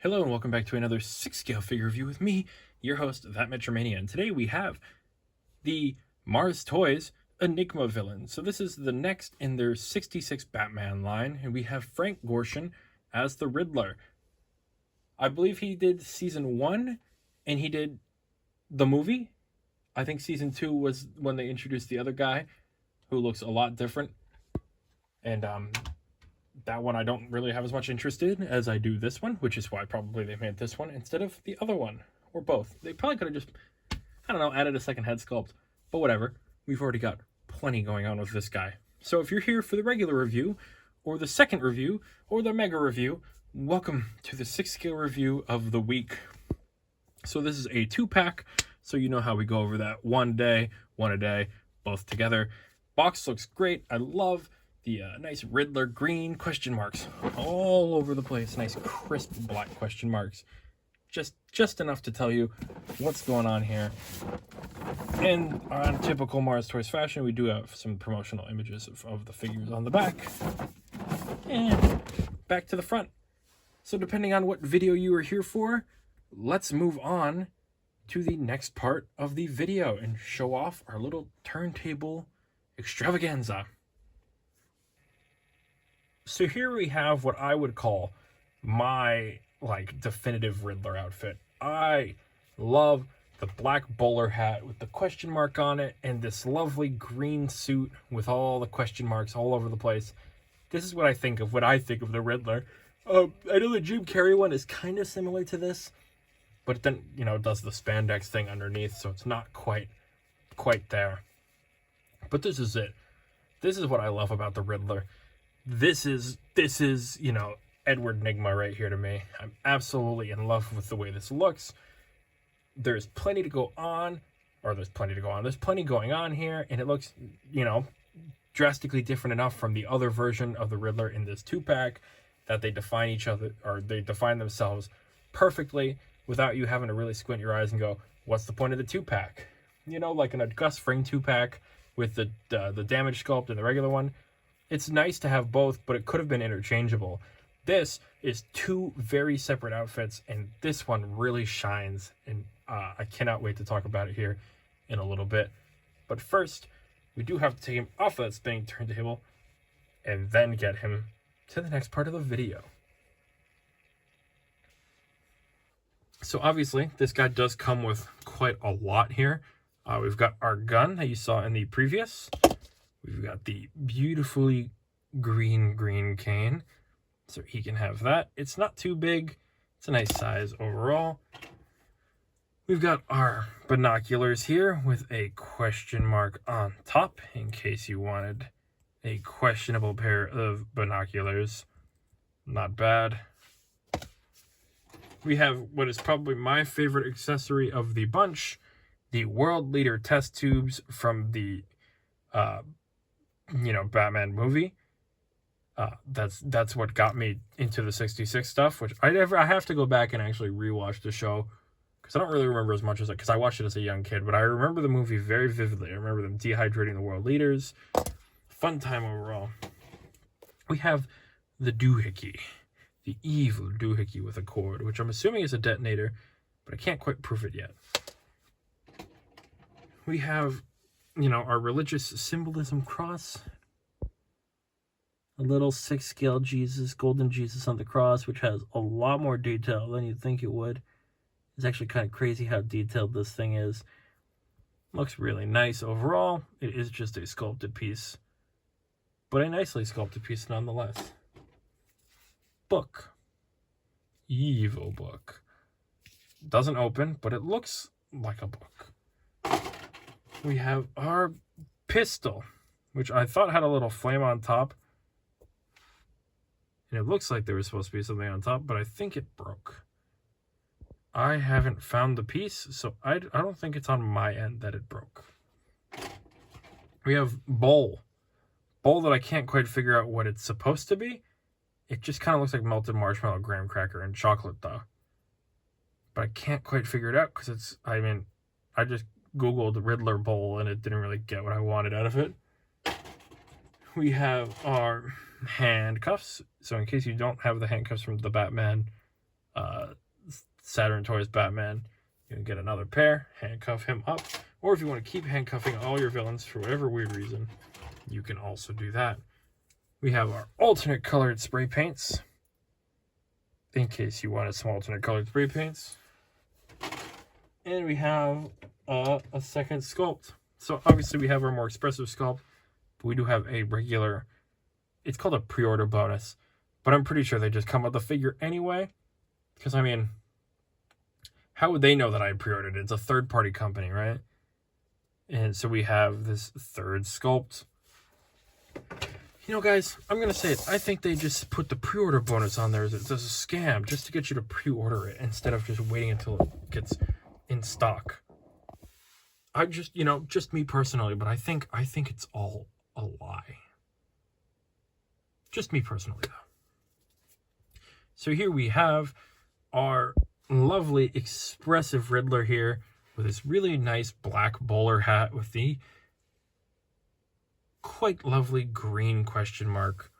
Hello and welcome back to another 6-scale figure review with me, your host, That Mania. And today we have the Mars Toys Enigma villain. So this is the next in their 66 Batman line, and we have Frank Gorshin as the Riddler. I believe he did season 1, and he did the movie. I think season 2 was when they introduced the other guy, who looks a lot different. And that one I don't really have as much interest in as I do this one, which is why probably they made this one instead of the other one, or both. They probably could have just, I don't know, added a second head sculpt, but whatever. We've already got plenty going on with this guy. So if you're here for the regular review, or the second review, or the mega review, welcome to the 6-scale review of the week. So this is a 2-pack, so you know how we go over that. One a day, both together. Box looks great. I love the nice Riddler green question marks all over the place. Nice crisp black question marks. Just enough to tell you what's going on here. And on typical Mars Toys fashion, we do have some promotional images of the figures on the back. And back to the front. So depending on what video you are here for, let's move on to the next part of the video and show off our little turntable extravaganza. So here we have what I would call my, definitive Riddler outfit. I love the black bowler hat with the question mark on it and this lovely green suit with all the question marks all over the place. This is what I think of when I think of the Riddler. I know the Jim Carrey one is kind of similar to this, but then, it does the spandex thing underneath, so it's not quite there. But this is it. This is what I love about the Riddler. This is Edward Enigma right here to me. I'm absolutely in love with the way this looks. There's plenty to go on, there's plenty going on here, and it looks, drastically different enough from the other version of the Riddler in this 2-pack that they define each other, or they define themselves perfectly without you having to really squint your eyes and go, what's the point of the 2-pack? Like in a Gus Fring 2-pack with the damage sculpt and the regular one. It's nice to have both, but it could have been interchangeable. This is 2 very separate outfits, and this one really shines, and I cannot wait to talk about it here in a little bit. But first, we do have to take him off of that spinning turntable, and then get him to the next part of the video. So obviously, this guy does come with quite a lot here. We've got our gun that you saw in the previous. We've got the beautifully green cane, so he can have that. It's not too big. It's a nice size overall. We've got our binoculars here with a question mark on top in case you wanted a questionable pair of binoculars. Not bad. We have what is probably my favorite accessory of the bunch, the World Leader test tubes from the Batman movie. That's what got me into the 66 stuff, which I have to go back and actually rewatch the show, because I don't really remember as much as because I watched it as a young kid, but I remember the movie very vividly. I remember them dehydrating the World Leaders. Fun time overall. We have the doohickey, the evil doohickey with a cord, which I'm assuming is a detonator, but I can't quite prove it yet. We have our religious symbolism cross. A little 6-scale Jesus, golden Jesus on the cross, which has a lot more detail than you'd think it would. It's actually kind of crazy how detailed this thing is. Looks really nice overall. It is just a sculpted piece, but a nicely sculpted piece nonetheless. Book. Evil book. Doesn't open, but it looks like a book. We have our pistol, which I thought had a little flame on top. And it looks like there was supposed to be something on top, but I think it broke. I haven't found the piece, so I don't think it's on my end that it broke. We have bowl. Bowl that I can't quite figure out what it's supposed to be. It just kind of looks like melted marshmallow, graham cracker, and chocolate, though. But I can't quite figure it out, because I just Googled Riddler bowl, and it didn't really get what I wanted out of it. We have our handcuffs. So in case you don't have the handcuffs from the Batman Saturn Toys Batman. You can get another pair, handcuff him up, or if you want to keep handcuffing all your villains for whatever weird reason, you can also do that. We have our alternate colored spray paints, in case you wanted some alternate colored spray paints. And we have a second sculpt. So obviously we have our more expressive sculpt, but we do have a regular, it's called a pre-order bonus, but I'm pretty sure they just come with the figure anyway. Because, I mean, how would they know that I pre-ordered it? It's a third-party company, right? And so we have this third sculpt. You know, guys, I'm going to say it. I think they just put the pre-order bonus on there as a scam just to get you to pre-order it instead of just waiting until it gets in stock. I just, you know, just me personally, but I think it's all a lie. Just me personally, though. So here we have our lovely, expressive Riddler here with this really nice black bowler hat with the quite lovely green question mark.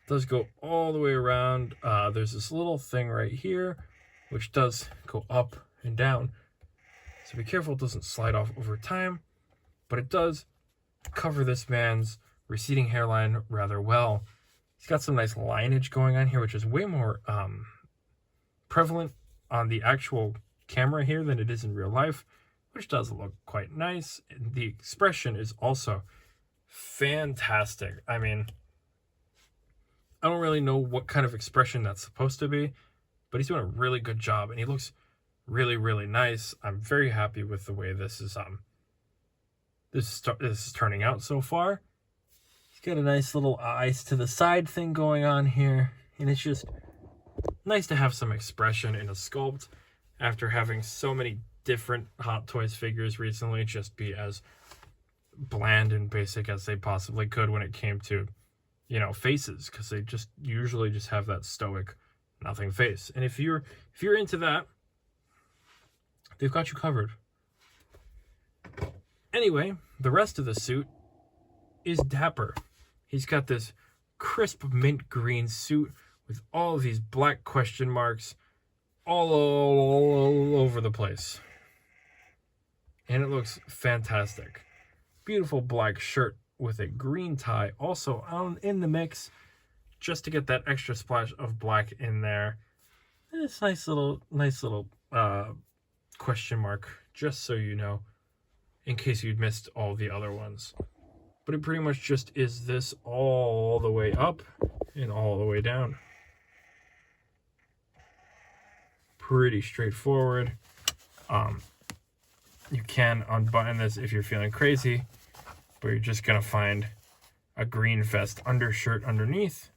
It does go all the way around. There's this little thing right here, which does go up and down. So be careful it doesn't slide off over time, but it does cover this man's receding hairline rather well. He's got some nice lineage going on here, which is way more prevalent on the actual camera here than it is in real life, which does look quite nice. And the expression is also fantastic. I mean, I don't really know what kind of expression that's supposed to be, but he's doing a really good job, and he looks really, really nice. I'm very happy with the way this is this is turning out so far. He's got a nice little eyes to the side thing going on here, and it's just nice to have some expression in a sculpt after having so many different Hot Toys figures recently just be as bland and basic as they possibly could when it came to, you know, faces, because they just usually just have that stoic nothing face. And if you're into that, they've got you covered. Anyway, the rest of the suit is dapper. He's got this crisp mint green suit with all of these black question marks all over the place. And it looks fantastic. Beautiful black shirt with a green tie also in the mix, just to get that extra splash of black in there. And this nice little question mark, just so you know, in case you'd missed all the other ones. But it pretty much just is this all the way up and all the way down. Pretty straightforward. You can unbutton this if you're feeling crazy, but you're just gonna find a green vest undershirt underneath,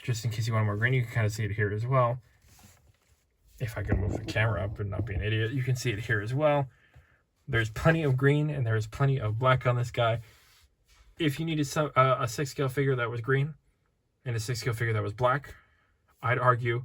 just in case you want more green. You can kind of see it here as well. If I can move the camera up and not be an idiot, you can see it here as well. There's plenty of green and there's plenty of black on this guy. If you needed a 6 scale figure that was green and a 6 scale figure that was black, I'd argue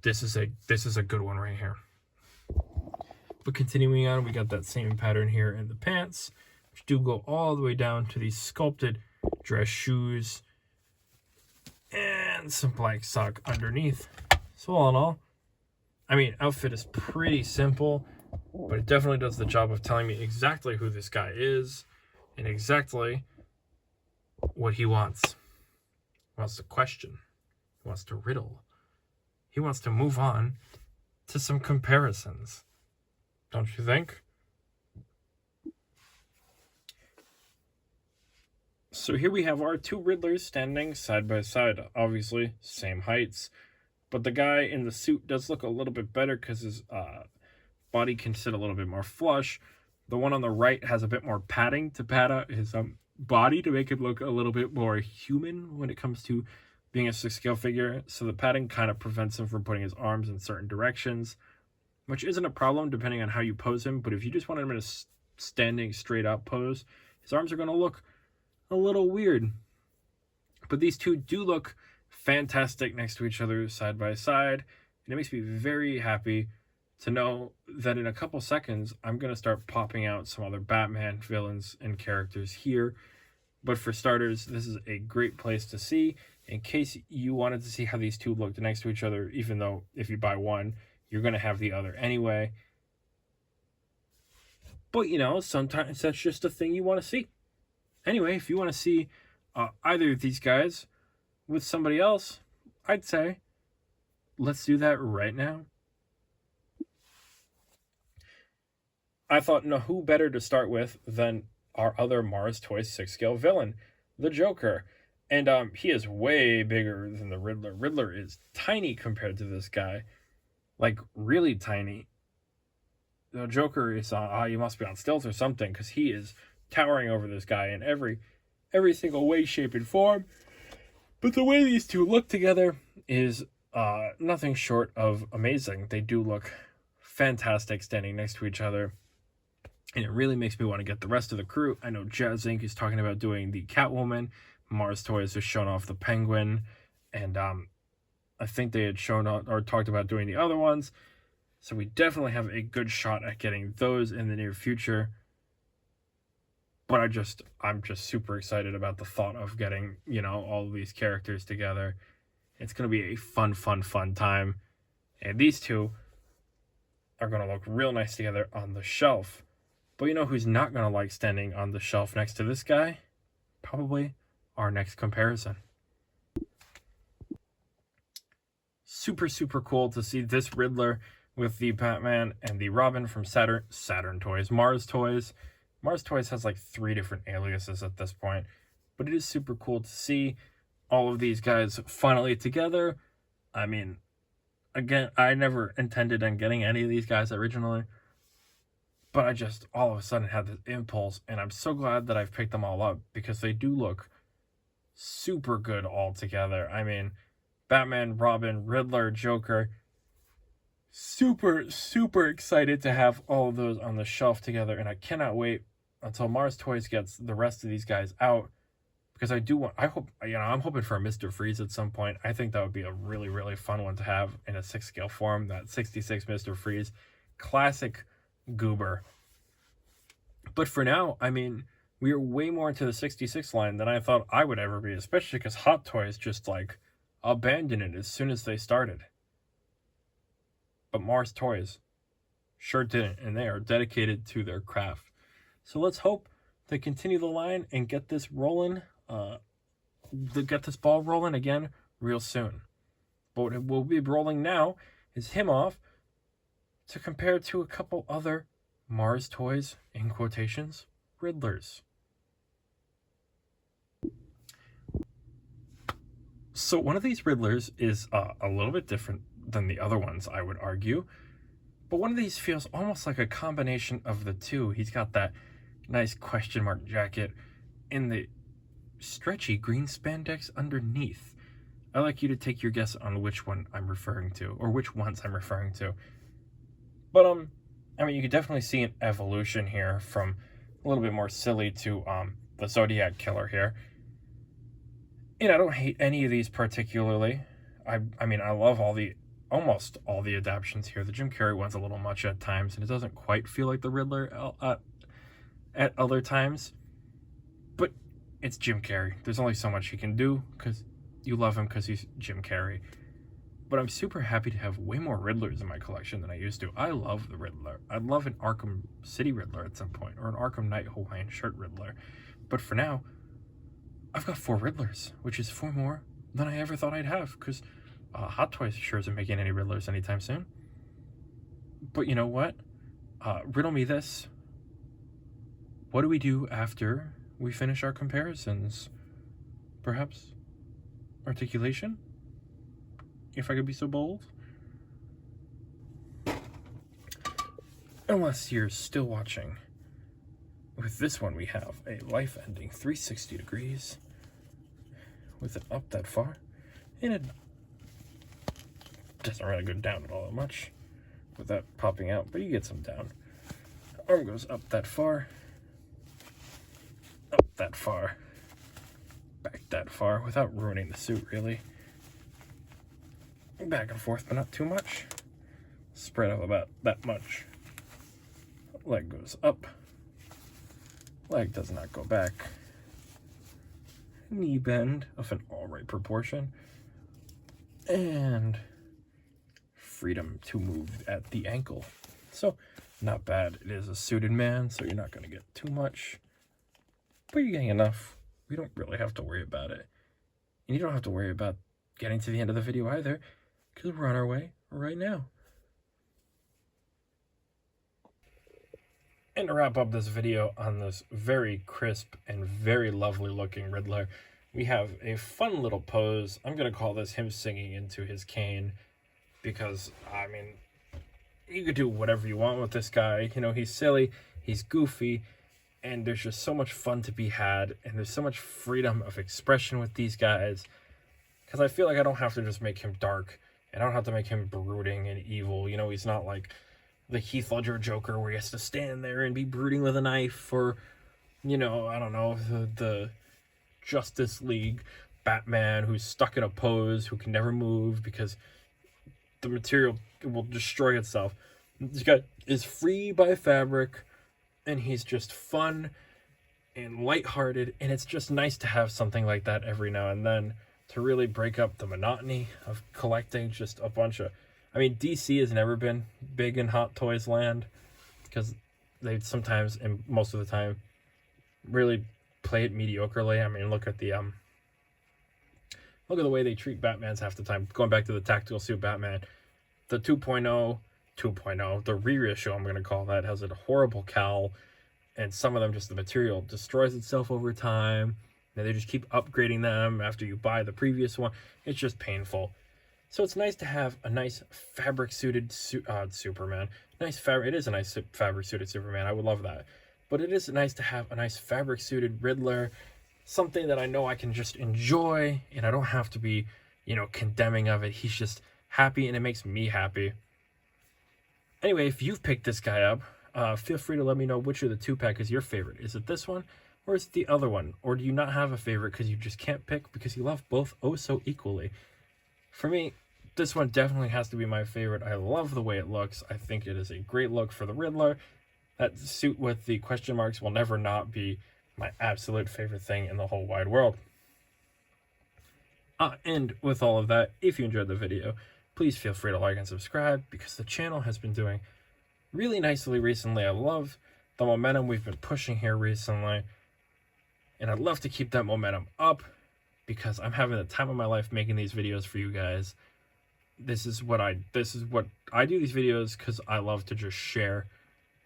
this is a good one right here. But continuing on, we got that same pattern here in the pants, which do go all the way down to these sculpted dress shoes and some black sock underneath. So all in all, I mean, outfit is pretty simple, but it definitely does the job of telling me exactly who this guy is and exactly what he wants. He wants to question. He wants to riddle. He wants to move on to some comparisons. Don't you think? So here we have our two Riddlers standing side by side. Obviously, same heights. But the guy in the suit does look a little bit better because his body can sit a little bit more flush. The one on the right has a bit more padding to pad out his body to make it look a little bit more human when it comes to being a 6 scale figure. So the padding kind of prevents him from putting his arms in certain directions, which isn't a problem depending on how you pose him. But if you just want him in a standing straight up pose, his arms are going to look a little weird. But these two do look fantastic next to each other side by side, and it makes me very happy to know that in a couple seconds I'm going to start popping out some other Batman villains and characters here. But for starters, this is a great place to see in case you wanted to see how these two looked next to each other, even though if you buy one, you're going to have the other anyway. But, you know, sometimes that's just a thing you want to see. Anyway, if you want to see either of these guys with somebody else, I'd say let's do that right now. I thought, no, who better to start with than our other Mars Toys 6-scale villain, the Joker. And he is way bigger than the Riddler. Riddler is tiny compared to this guy. Like, really tiny. The Joker is on, he must be on stilts or something, because he is towering over this guy in every single way, shape, and form. But the way these two look together is nothing short of amazing. They do look fantastic standing next to each other. And it really makes me want to get the rest of the crew. I know Jazz Inc. is talking about doing the Catwoman. Mars Toys has shown off the Penguin. And I think they had shown or talked about doing the other ones. So we definitely have a good shot at getting those in the near future. But I'm just super excited about the thought of getting, you know, all of these characters together. It's going to be a fun time. And these two are going to look real nice together on the shelf. But you know who's not going to like standing on the shelf next to this guy? Probably our next comparison. Super cool to see this Riddler with the Batman and the Robin from Saturn Toys, Mars Toys. Mars Toys has like 3 different aliases at this point. But it is super cool to see all of these guys finally together. I mean, again, I never intended on getting any of these guys originally. But I just all of a sudden had this impulse, and I'm so glad that I've picked them all up because they do look super good all together. I mean, Batman, Robin, Riddler, Joker. Super excited to have all of those on the shelf together, and I cannot wait until Mars Toys gets the rest of these guys out because I'm hoping for a Mr. Freeze at some point. I think that would be a really fun one to have in a 6-scale form, that 66 Mr. Freeze. Classic goober. But for now, I mean, we are way more into the 66 line than I thought I would ever be, especially because Hot Toys just like abandoned it as soon as they started. But Mars Toys sure didn't, and they are dedicated to their craft. So let's hope they continue the line and get this rolling, get this ball rolling again real soon. But what will be rolling now is him off to compare to a couple other Mars Toys, in quotations, Riddlers. So one of these Riddlers is a little bit different than the other ones, I would argue. But one of these feels almost like a combination of the two. He's got that nice question mark jacket in the stretchy green spandex underneath. I'd like you to take your guess on which one I'm referring to, or which ones I'm referring to. But, I mean, you could definitely see an evolution here from a little bit more silly to the Zodiac Killer here. And I don't hate any of these particularly. I mean, I love almost all the adaptions here. The Jim Carrey one's a little much at times, and it doesn't quite feel like the Riddler at other times. But it's Jim Carrey. There's only so much he can do, because you love him because he's Jim Carrey. But I'm super happy to have way more Riddlers in my collection than I used to. I love the Riddler. I'd love an Arkham City Riddler at some point, or an Arkham Knight Hawaiian shirt Riddler. But for now, I've got 4 Riddlers, which is 4 more than I ever thought I'd have, because Hot Toys sure isn't making any Riddlers anytime soon. But you know what? Riddle me this. What do we do after we finish our comparisons? Perhaps articulation? If I could be so bold. Unless you're still watching. With this one, we have a life-ending 360 degrees with it up that far, and it doesn't really go down at all that much with that popping out, but you get some down. Arm goes up that far, back that far, without ruining the suit, really. Back and forth, but not too much. Spread out about that much. Leg goes up. Leg does not go back. knee bend of an alright proportion, and freedom to move at the ankle. So, not bad. It is a suited man, so you're not going to get too much, but you're getting enough. We don't really have to worry about it. And you don't have to worry about getting to the end of the video either, because we're on our way right now. And to wrap up this video on this very crisp and very lovely looking Riddler, we have a fun little pose. I'm going to call this him singing into his cane, because, I mean, you could do whatever you want with this guy. You know, he's silly, he's goofy, and there's just so much fun to be had, and there's so much freedom of expression with these guys, because I feel like I don't have to just make him dark, and I don't have to make him brooding and evil. You know, he's not like the Heath Ledger Joker where he has to stand there and be brooding with a knife, or, you know, I don't know, the Justice League Batman who's stuck in a pose, who can never move because the material will destroy itself. This guy is free by fabric, and he's just fun and lighthearted, and it's just nice to have something like that every now and then to really break up the monotony of collecting just a bunch of... I mean, DC has never been big in Hot Toys land, because they sometimes, and most of the time, really play it mediocrely. I mean, look at the way they treat Batmans half the time. Going back to the tactical suit Batman, the 2.0, the reissue, I'm going to call that, has a horrible cowl, and some of them, just the material destroys itself over time, and they just keep upgrading them after you buy the previous one. It's just painful. So it's nice to have a nice fabric-suited Superman. It is a nice fabric-suited Superman. I would love that. But it is nice to have a nice fabric-suited Riddler, something that I know I can just enjoy, and I don't have to be, you know, condemning of it. He's just happy, and it makes me happy. Anyway, if you've picked this guy up, feel free to let me know which of the two-pack is your favorite. Is it this one, or is it the other one? Or do you not have a favorite because you just can't pick because you love both oh so equally? For me, this one definitely has to be my favorite. I love the way it looks. I think it is a great look for the Riddler. That suit with the question marks will never not be my absolute favorite thing in the whole wide world. And with all of that, if you enjoyed the video, please feel free to like and subscribe, because the channel has been doing really nicely recently. I love the momentum we've been pushing here recently, and I'd love to keep that momentum up, because I'm having the time of my life making these videos for you guys. This is what I do these videos, because I love to just share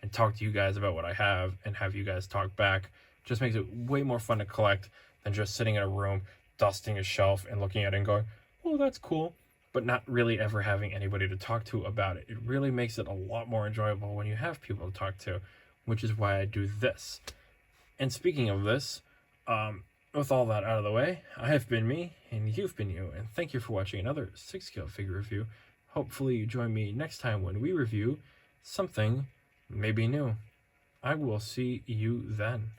and talk to you guys about what I have, and have you guys talk back. Just makes it way more fun to collect than just sitting in a room, dusting a shelf and looking at it and going, oh, that's cool, but not really ever having anybody to talk to about it. It really makes it a lot more enjoyable when you have people to talk to, which is why I do this. And speaking of this, with all that out of the way, I have been me, and you've been you, and thank you for watching another 6-scale figure review. Hopefully you join me next time when we review something maybe new. I will see you then.